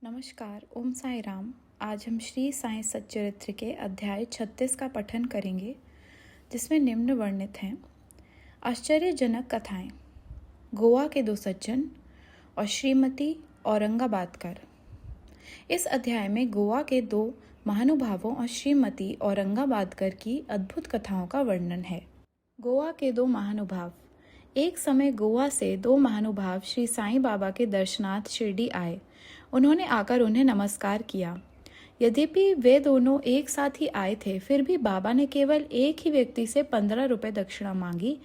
नमस्कार, ओम साई राम। आज हम श्री साईं सच्चरित्र के अध्याय 36 का पठन करेंगे, जिसमें निम्न वर्णित हैं। आश्चर्यजनक कथाएं। गोवा के दो सज्जन और श्रीमती औरंगाबादकर। इस अध्याय में गोवा के दो महानुभावों और श्रीमती औरंगाबादकर की अद्भुत कथाओं का वर्णन है। गोवा के दो महानुभाव। एक समय गोवा से दो महानुभाव श्री साईं बाबा के दर्शनार्थ शिरडी आए। उन्होंने आकर उन्हें नमस्कार किया। यद्यपि वे दोनों एक साथ ही आए थे, फिर भी बाबा ने केवल एक ही व्यक्ति से 15 रुपये दक्षिणा मांगी,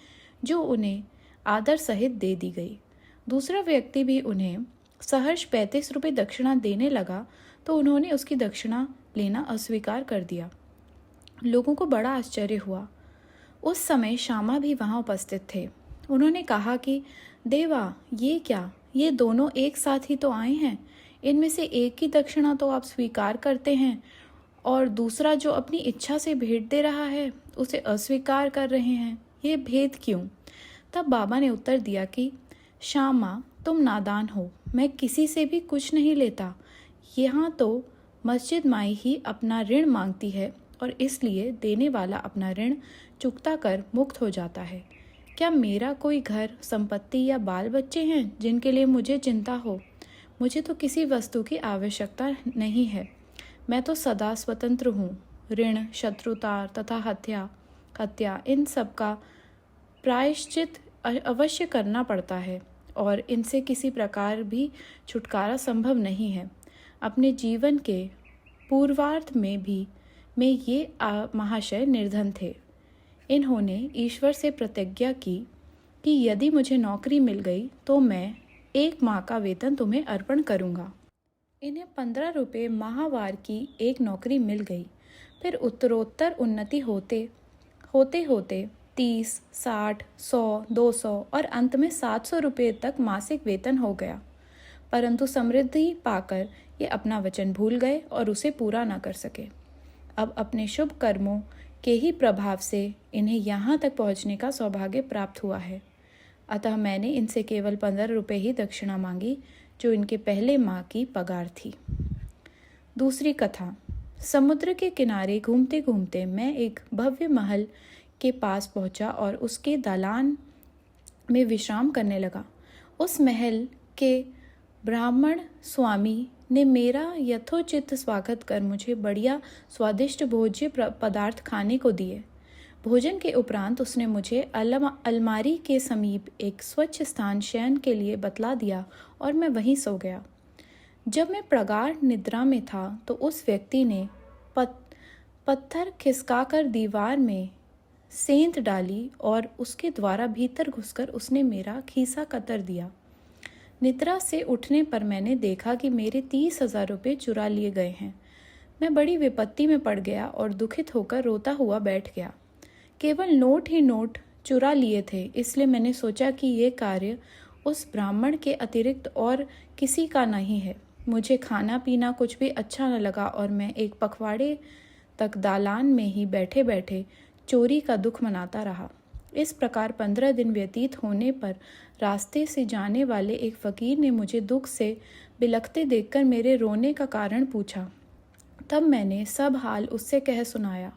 जो उन्हें आदर सहित दे दी गई। दूसरा व्यक्ति भी उन्हें सहर्ष 35 रुपये दक्षिणा देने लगा, तो उन्होंने उसकी दक्षिणा लेना अस्वीकार कर दिया। लोगों को बड़ा आश्चर्य हुआ। उस समय श्यामा भी वहां उपस्थित थे। उन्होंने कहा कि देवा, ये क्या, ये दोनों एक साथ ही तो आए हैं। इनमें से एक की दक्षिणा तो आप स्वीकार करते हैं और दूसरा जो अपनी इच्छा से भेंट दे रहा है उसे अस्वीकार कर रहे हैं। ये भेद क्यों? तब बाबा ने उत्तर दिया कि श्यामा, तुम नादान हो। मैं किसी से भी कुछ नहीं लेता। यहाँ तो मस्जिद माई ही अपना ऋण मांगती है और इसलिए देने वाला अपना ऋण चुकता कर मुक्त हो जाता है। क्या मेरा कोई घर, संपत्ति या बाल बच्चे हैं जिनके लिए मुझे चिंता हो? मुझे तो किसी वस्तु की आवश्यकता नहीं है। मैं तो सदा स्वतंत्र हूँ। ऋण, शत्रुता तथा हत्या इन सब का प्रायश्चित अवश्य करना पड़ता है और इनसे किसी प्रकार भी छुटकारा संभव नहीं है। अपने जीवन के पूर्वार्ध में ये महाशय निर्धन थे। इन्होंने ईश्वर से प्रतिज्ञा की कि यदि मुझे नौकरी मिल गई तो मैं 1 माह का वेतन तुम्हें अर्पण करूंगा। इन्हें 15 रुपये माहवार की एक नौकरी मिल गई। फिर उत्तरोत्तर उन्नति होते होते 30, 60, 100, 200 और अंत में 700 रुपये तक मासिक वेतन हो गया। परंतु समृद्धि पाकर ये अपना वचन भूल गए और उसे पूरा न कर सके। अब अपने शुभ कर्मों के ही प्रभाव से इन्हें यहाँ तक पहुँचने का सौभाग्य प्राप्त हुआ है। अतः मैंने इनसे केवल 15 रुपये ही दक्षिणा मांगी, जो इनके पहले माह की पगार थी। दूसरी कथा। समुद्र के किनारे घूमते घूमते मैं एक भव्य महल के पास पहुंचा और उसके दालान में विश्राम करने लगा। उस महल के ब्राह्मण स्वामी ने मेरा यथोचित स्वागत कर मुझे बढ़िया स्वादिष्ट भोज्य पदार्थ खाने को दिए। भोजन के उपरांत उसने मुझे अलमारी के समीप एक स्वच्छ स्थान शयन के लिए बतला दिया और मैं वहीं सो गया। जब मैं प्रगाढ़ निद्रा में था तो उस व्यक्ति ने पत्थर खिसकाकर दीवार में सेंध डाली और उसके द्वारा भीतर घुसकर उसने मेरा खीसा कतर दिया। निद्रा से उठने पर मैंने देखा कि मेरे 30,000 रुपये चुरा लिए गए हैं। मैं बड़ी विपत्ति में पड़ गया और दुखित होकर रोता हुआ बैठ गया। केवल नोट ही नोट चुरा लिए थे, इसलिए मैंने सोचा कि ये कार्य उस ब्राह्मण के अतिरिक्त और किसी का नहीं है। मुझे खाना पीना कुछ भी अच्छा न लगा और मैं एक पखवाड़े तक दालान में ही बैठे बैठे चोरी का दुख मनाता रहा। इस प्रकार 15 दिन व्यतीत होने पर रास्ते से जाने वाले एक फकीर ने मुझे दुख से बिलखते देखकर मेरे रोने का कारण पूछा। तब मैंने सब हाल उससे कह सुनाया।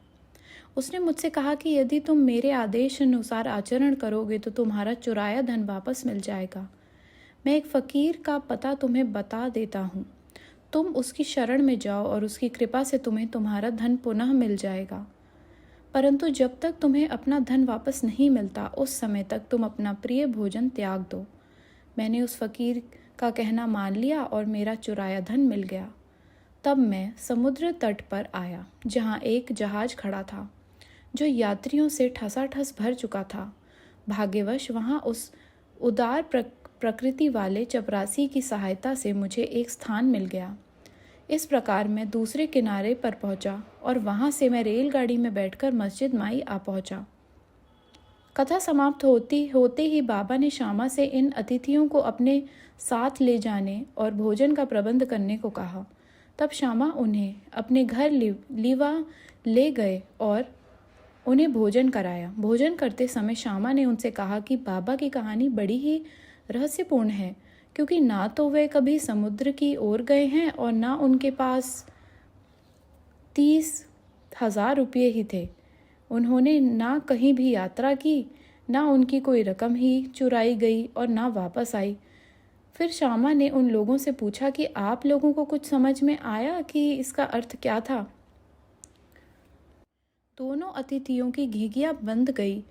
उसने मुझसे कहा कि यदि तुम मेरे आदेश अनुसार आचरण करोगे तो तुम्हारा चुराया धन वापस मिल जाएगा। मैं एक फकीर का पता तुम्हें बता देता हूँ। तुम उसकी शरण में जाओ और उसकी कृपा से तुम्हें तुम्हारा धन पुनः मिल जाएगा। परंतु जब तक तुम्हें अपना धन वापस नहीं मिलता, उस समय तक तुम अपना प्रिय भोजन त्याग दो। मैंने उस फकीर का कहना मान लिया और मेरा चुराया धन मिल गया। तब मैं समुद्र तट पर आया, जहाँ एक जहाज खड़ा था, जो यात्रियों से ठसाठस भर चुका था। भाग्यवश वहाँ उस उदार प्रकृति वाले चपरासी की सहायता से मुझे एक स्थान मिल गया। इस प्रकार मैं दूसरे किनारे पर पहुंचा और वहां से मैं रेलगाड़ी में बैठकर मस्जिद माई आ पहुंचा। कथा समाप्त होते ही बाबा ने श्यामा से इन अतिथियों को अपने साथ ले जाने और भोजन का प्रबंध करने को कहा। तब श्यामा उन्हें अपने घर लीवा ले गए और उन्हें भोजन कराया। भोजन करते समय श्यामा ने उनसे कहा कि बाबा की कहानी बड़ी ही रहस्यपूर्ण है, क्योंकि ना तो वे कभी समुद्र की ओर गए हैं और ना उनके पास 30,000 रुपये ही थे। उन्होंने ना कहीं भी यात्रा की, ना उनकी कोई रकम ही चुराई गई और ना वापस आई। फिर श्यामा ने उन लोगों से पूछा कि आप लोगों को कुछ समझ में आया कि इसका अर्थ क्या था। दोनों अतिथियों की घिघिया बंद गई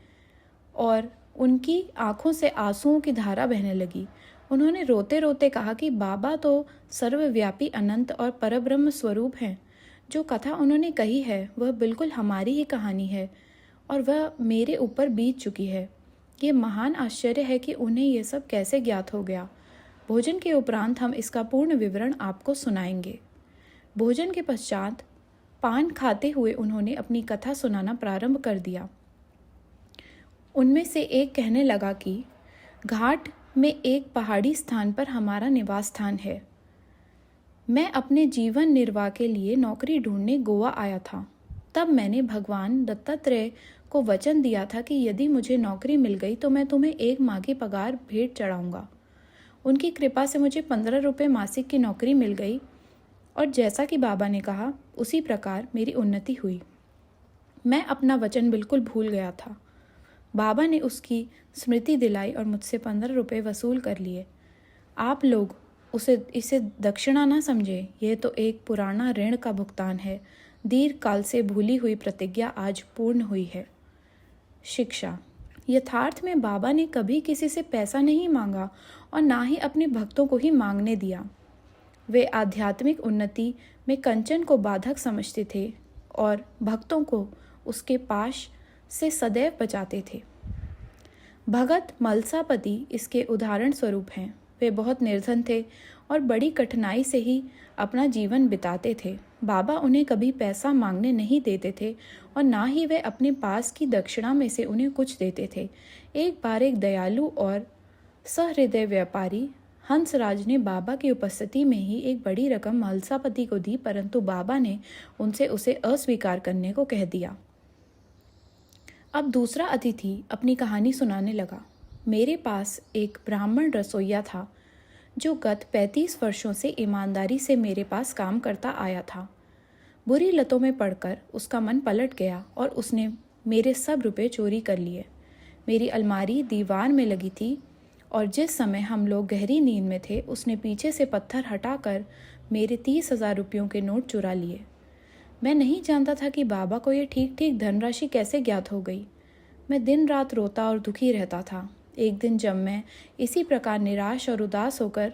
और उनकी आंखों से आंसुओं की धारा बहने लगी। उन्होंने रोते रोते कहा कि बाबा तो सर्वव्यापी अनंत और परब्रह्म स्वरूप हैं। जो कथा उन्होंने कही है वह बिल्कुल हमारी ही कहानी है और वह मेरे ऊपर बीत चुकी है। ये महान आश्चर्य है कि उन्हें यह सब कैसे ज्ञात हो गया। भोजन के उपरांत हम इसका पूर्ण विवरण आपको सुनाएंगे। भोजन के पश्चात पान खाते हुए उन्होंने अपनी कथा सुनाना प्रारंभ कर दिया। उनमें से एक कहने लगा कि घाट में एक पहाड़ी स्थान पर हमारा निवास स्थान है। मैं अपने जीवन निर्वाह के लिए नौकरी ढूंढने गोवा आया था। तब मैंने भगवान दत्तात्रेय को वचन दिया था कि यदि मुझे नौकरी मिल गई तो मैं तुम्हें 1 माह की पगार भेंट चढ़ाऊंगा। उनकी कृपा से मुझे 15 रुपये मासिक की नौकरी मिल गई और जैसा कि बाबा ने कहा उसी प्रकार मेरी उन्नति हुई। मैं अपना वचन बिल्कुल भूल गया था। बाबा ने उसकी स्मृति दिलाई और मुझसे 15 रुपये वसूल कर लिए। आप लोग इसे दक्षिणा ना समझे, यह तो एक पुराना ऋण का भुगतान है। दीर्घ काल से भूली हुई प्रतिज्ञा आज पूर्ण हुई है। शिक्षा। यथार्थ में बाबा ने कभी किसी से पैसा नहीं मांगा और ना ही अपने भक्तों को ही मांगने दिया। वे आध्यात्मिक उन्नति में कंचन को बाधक समझते थे और भक्तों को उसके पाश से सदैव बचाते थे। भगत मलसापति इसके उदाहरण स्वरूप हैं। वे बहुत निर्धन थे और बड़ी कठिनाई से ही अपना जीवन बिताते थे। बाबा उन्हें कभी पैसा मांगने नहीं देते थे और ना ही वे अपने पास की दक्षिणा में से उन्हें कुछ देते थे। एक बार एक दयालु और सहृदय व्यापारी हंसराज ने बाबा की उपस्थिति में ही एक बड़ी रकम मलसापति को दी, परंतु बाबा ने उनसे उसे अस्वीकार करने को कह दिया। अब दूसरा अतिथि अपनी कहानी सुनाने लगा। मेरे पास एक ब्राह्मण रसोइया था जो गत 35 वर्षों से ईमानदारी से मेरे पास काम करता आया था। बुरी लतों में पड़कर उसका मन पलट गया और उसने मेरे सब रुपए चोरी कर लिए। मेरी अलमारी दीवार में लगी थी और जिस समय हम लोग गहरी नींद में थे उसने पीछे से पत्थर हटाकर मेरे 30,000 रुपयों के नोट चुरा लिए। मैं नहीं जानता था कि बाबा को ये ठीक ठीक धनराशि कैसे ज्ञात हो गई। मैं दिन रात रोता और दुखी रहता था। एक दिन जब मैं इसी प्रकार निराश और उदास होकर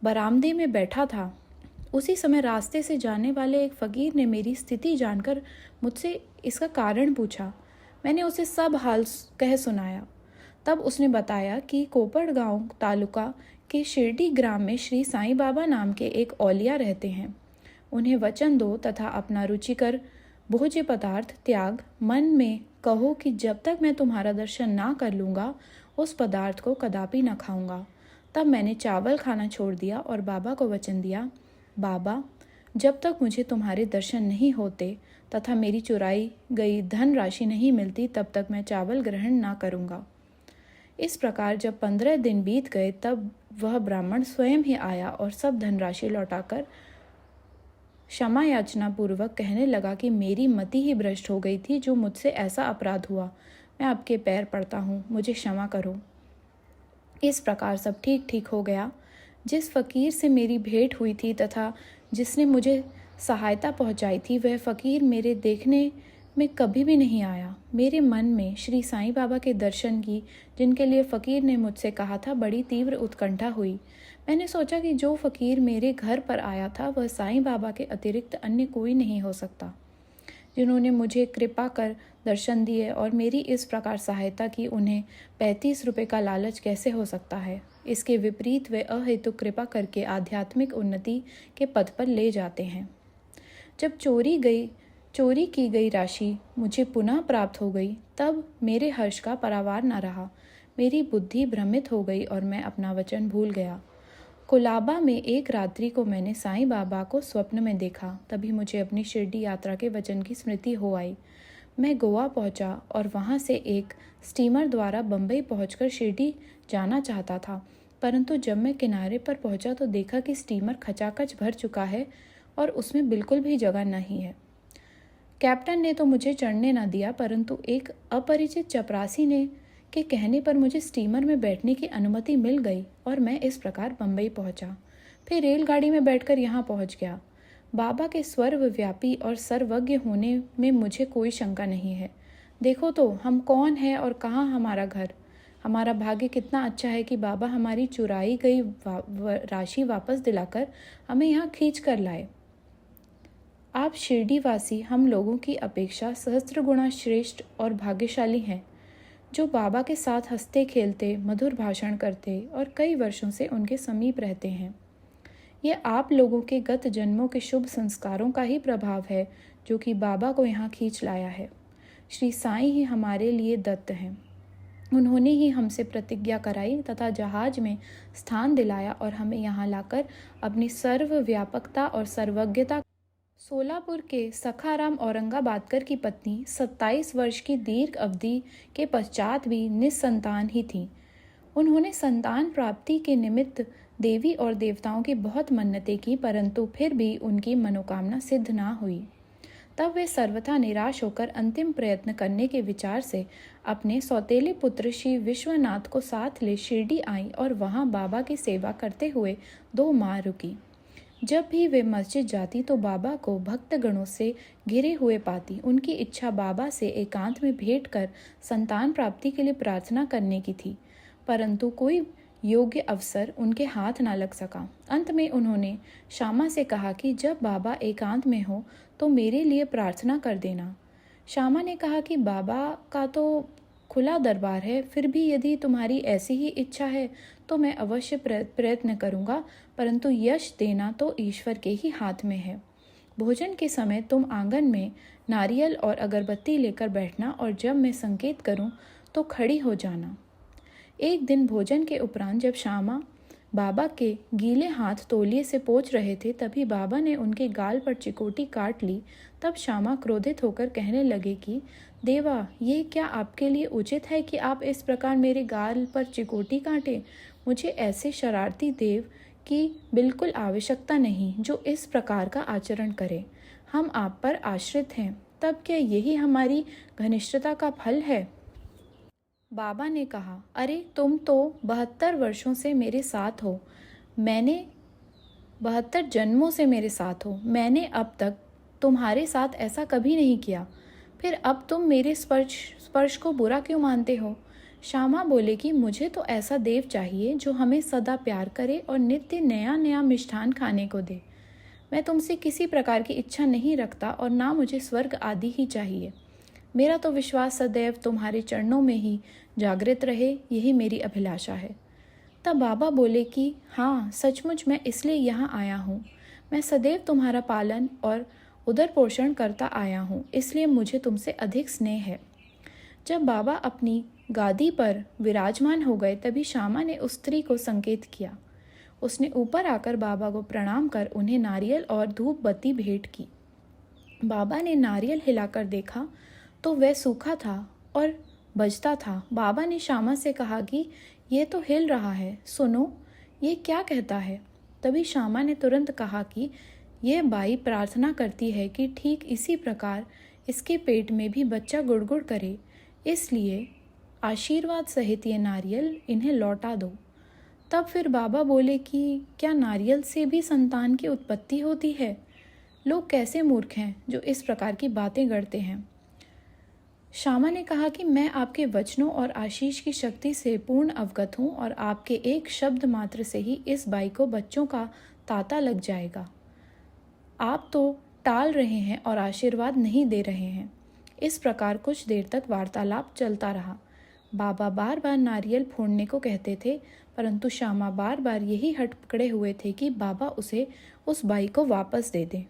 बरामदे में बैठा था, उसी समय रास्ते से जाने वाले एक फकीर ने मेरी स्थिति जानकर मुझसे इसका कारण पूछा। मैंने उसे सब हाल कह सुनाया। तब उसने बताया कि कोपड़गांव तालुका के शिरडी ग्राम में श्री साईं बाबा नाम के एक औलिया रहते हैं। उन्हें वचन दो तथा अपना रुचिकर भोज्य पदार्थ त्याग मन में कहो कि जब तक मैं तुम्हारा दर्शन ना कर लूँगा उस पदार्थ को कदापि न खाऊंगा। तब मैंने चावल खाना छोड़ दिया और बाबा को वचन दिया, बाबा जब तक मुझे तुम्हारे दर्शन नहीं होते तथा मेरी चुराई गई धन राशि नहीं मिलती तब तक मैं चावल ग्रहण ना करूँगा। इस प्रकार जब 15 दिन बीत गए तब वह ब्राह्मण स्वयं ही आया और सब धनराशि लौटाकर क्षमा याचना पूर्वक कहने लगा कि मेरी मति ही भ्रष्ट हो गई थी जो मुझसे ऐसा अपराध हुआ। मैं आपके पैर पड़ता हूँ, मुझे क्षमा करो। इस प्रकार सब ठीक ठीक हो गया। जिस फकीर से मेरी भेंट हुई थी तथा जिसने मुझे सहायता पहुँचाई थी वह फकीर मेरे देखने में कभी भी नहीं आया। मेरे मन में श्री साईं बाबा के दर्शन की, जिनके लिए फ़कीर ने मुझसे कहा था, बड़ी तीव्र उत्कंठा हुई। मैंने सोचा कि जो फ़कीर मेरे घर पर आया था वह साईं बाबा के अतिरिक्त अन्य कोई नहीं हो सकता, जिन्होंने मुझे कृपा कर दर्शन दिए और मेरी इस प्रकार सहायता की। उन्हें 35 रुपये का लालच कैसे हो सकता है। इसके विपरीत वे अहेतुक कृपा करके आध्यात्मिक उन्नति के पथ पर ले जाते हैं। जब चोरी की गई राशि मुझे पुनः प्राप्त हो गई तब मेरे हर्ष का परावार न रहा। मेरी बुद्धि भ्रमित हो गई और मैं अपना वचन भूल गया। कोलाबा में एक रात्रि को मैंने साईं बाबा को स्वप्न में देखा। तभी मुझे अपनी शिरडी यात्रा के वचन की स्मृति हो आई। मैं गोवा पहुंचा और वहां से एक स्टीमर द्वारा बम्बई पहुंचकर शिरडी जाना चाहता था, परंतु जब मैं किनारे पर पहुंचा तो देखा कि स्टीमर खचाखच भर चुका है और उसमें बिल्कुल भी जगह नहीं है। कैप्टन ने तो मुझे चढ़ने न दिया, परंतु एक अपरिचित चपरासी ने के कहने पर मुझे स्टीमर में बैठने की अनुमति मिल गई और मैं इस प्रकार बम्बई पहुंचा। फिर रेलगाड़ी में बैठकर यहाँ पहुंच गया। बाबा के सर्वव्यापी और सर्वज्ञ होने में मुझे कोई शंका नहीं है। देखो तो हम कौन हैं और कहाँ हमारा घर। हमारा भाग्य कितना अच्छा है कि बाबा हमारी चुराई गई राशि वापस दिलाकर हमें यहाँ खींच कर लाए। आप शिरडीवासी हम लोगों की अपेक्षा सहस्त्र गुणा श्रेष्ठ और भाग्यशाली हैं, जो बाबा के साथ हंसते खेलते मधुर भाषण करते और कई वर्षों से उनके समीप रहते हैं। ये आप लोगों के गत जन्मों के शुभ संस्कारों का ही प्रभाव है जो कि बाबा को यहाँ खींच लाया है। श्री साईं ही हमारे लिए दत्त हैं। उन्होंने ही हमसे प्रतिज्ञा कराई तथा जहाज में स्थान दिलाया और हमें यहाँ लाकर अपनी सर्वव्यापकता और सर्वज्ञता। सोलापुर के सखाराम औरंगाबादकर की पत्नी 27 वर्ष की दीर्घ अवधि के पश्चात भी निस्संतान ही थी। उन्होंने संतान प्राप्ति के निमित्त देवी और देवताओं की बहुत मन्नतें की, परंतु फिर भी उनकी मनोकामना सिद्ध ना हुई। तब वे सर्वथा निराश होकर अंतिम प्रयत्न करने के विचार से अपने सौतेले पुत्र श्री विश्वनाथ को साथ ले शिरडी आई और वहां बाबा की सेवा करते हुए 2 माह रुकी। जब भी वे मस्जिद जाती तो बाबा को भक्तगणों से घिरे हुए पाती। उनकी इच्छा बाबा से एकांत में भेंट कर संतान प्राप्ति के लिए प्रार्थना करने की थी, परंतु कोई योग्य अवसर उनके हाथ ना लग सका। अंत में उन्होंने श्यामा से कहा कि जब बाबा एकांत में हो तो मेरे लिए प्रार्थना कर देना। श्यामा ने कहा कि बाबा का तो खुला दरबार है, फिर भी यदि तुम्हारी ऐसी ही इच्छा है तो मैं अवश्य प्रयत्न करूँगा, परंतु यश देना तो ईश्वर के ही हाथ में है। भोजन के समय तुम आंगन में नारियल और अगरबत्ती लेकर बैठना और जब मैं संकेत करूं तो खड़ी हो जाना। एक दिन भोजन के उपरांत जब श्यामा बाबा के गीले हाथ तौलिए से पोंछ रहे थे, तभी बाबा ने उनके गाल पर चिकोटी काट ली। तब श्यामा क्रोधित होकर कहने लगे कि देवा, ये क्या आपके लिए उचित है कि आप इस प्रकार मेरे गाल पर चिकोटी काटें? मुझे ऐसे शरारती देव की बिल्कुल आवश्यकता नहीं जो इस प्रकार का आचरण करे। हम आप पर आश्रित हैं, तब क्या यही हमारी घनिष्ठता का फल है? बाबा ने कहा, अरे तुम तो 72 वर्षों से मेरे साथ हो, मैंने 72 जन्मों से मेरे साथ हो। मैंने अब तक तुम्हारे साथ ऐसा कभी नहीं किया, फिर अब तुम मेरे स्पर्श को बुरा क्यों मानते हो? श्यामा बोले कि मुझे तो ऐसा देव चाहिए जो हमें सदा प्यार करे और नित्य नया नया मिष्ठान खाने को दे। मैं तुमसे किसी प्रकार की इच्छा नहीं रखता और ना मुझे स्वर्ग आदि ही चाहिए। मेरा तो विश्वास सदैव तुम्हारे चरणों में ही जागृत रहे, यही मेरी अभिलाषा है। तब बाबा बोले कि हाँ, सचमुच मैं इसलिए यहाँ आया हूँ। मैं सदैव तुम्हारा पालन और उदर पोषण करता आया हूँ, इसलिए मुझे तुमसे अधिक स्नेह है। जब बाबा अपनी गादी पर विराजमान हो गए तभी श्यामा ने उस स्त्री को संकेत किया। उसने ऊपर आकर बाबा को प्रणाम कर उन्हें नारियल और धूप बत्ती भेंट की। बाबा ने नारियल हिलाकर देखा तो वह सूखा था और बजता था। बाबा ने श्यामा से कहा कि यह तो हिल रहा है, सुनो ये क्या कहता है। तभी श्यामा ने तुरंत कहा कि यह बाई प्रार्थना करती है कि ठीक इसी प्रकार इसके पेट में भी बच्चा गुड़गुड़ करे, इसलिए आशीर्वाद सहित ये नारियल इन्हें लौटा दो। तब फिर बाबा बोले कि क्या नारियल से भी संतान की उत्पत्ति होती है? लोग कैसे मूर्ख हैं जो इस प्रकार की बातें गढ़ते हैं। श्यामा ने कहा कि मैं आपके वचनों और आशीष की शक्ति से पूर्ण अवगत हूँ और आपके एक शब्द मात्र से ही इस बाई को बच्चों का तांता लग जाएगा। आप तो टाल रहे हैं और आशीर्वाद नहीं दे रहे हैं। इस प्रकार कुछ देर तक वार्तालाप चलता रहा। बाबा बार बार नारियल फोड़ने को कहते थे, परंतु श्यामा बार बार यही हट पकड़े हुए थे कि बाबा उसे उस बाई को वापस दे दें।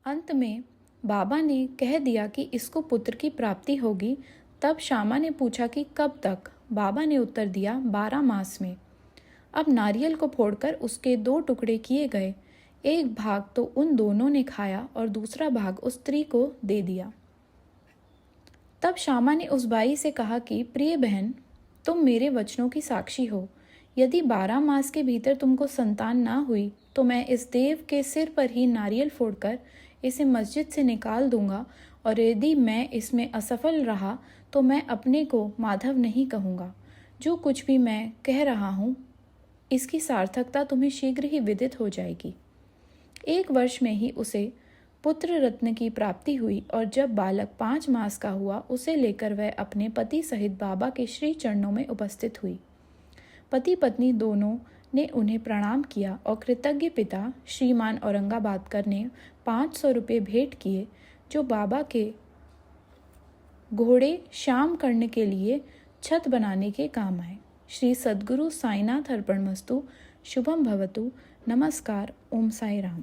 अंत में बाबा ने कह दिया कि इसको पुत्र की प्राप्ति होगी। तब श्यामा ने पूछा कि कब तक? बाबा ने उत्तर दिया 12 मास में। अब नारियल को फोड़कर उसके 2 टुकड़े किए गए। एक भाग तो उन दोनों ने खाया और दूसरा भाग उस स्त्री को दे दिया। तब श्यामा ने उस बाई से कहा कि प्रिय बहन, तुम मेरे वचनों की साक्षी हो। यदि 12 मास के भीतर तुमको संतान ना हुई तो मैं इस देव के सिर पर ही नारियल फोड़कर इसे मस्जिद से निकाल दूंगा, और यदि मैं इसमें असफल रहा तो मैं अपने को माधव नहीं कहूँगा। जो कुछ भी मैं कह रहा हूँ इसकी सार्थकता तुम्हें शीघ्र ही विदित हो जाएगी। 1 वर्ष में ही उसे पुत्र रत्न की प्राप्ति हुई, और जब बालक 5 मास का हुआ उसे लेकर वह अपने पति सहित बाबा के श्री चरणों में उपस्थित हुई। पति पत्नी दोनों ने उन्हें प्रणाम किया और कृतज्ञ पिता श्रीमान औरंगाबादकर ने 500 रुपये भेंट किए, जो बाबा के घोड़े शाम करने के लिए छत बनाने के काम आए। श्री सद्गुरु साईनाथ अर्पणमस्तु। शुभम भवतु। नमस्कार। ओम साई राम।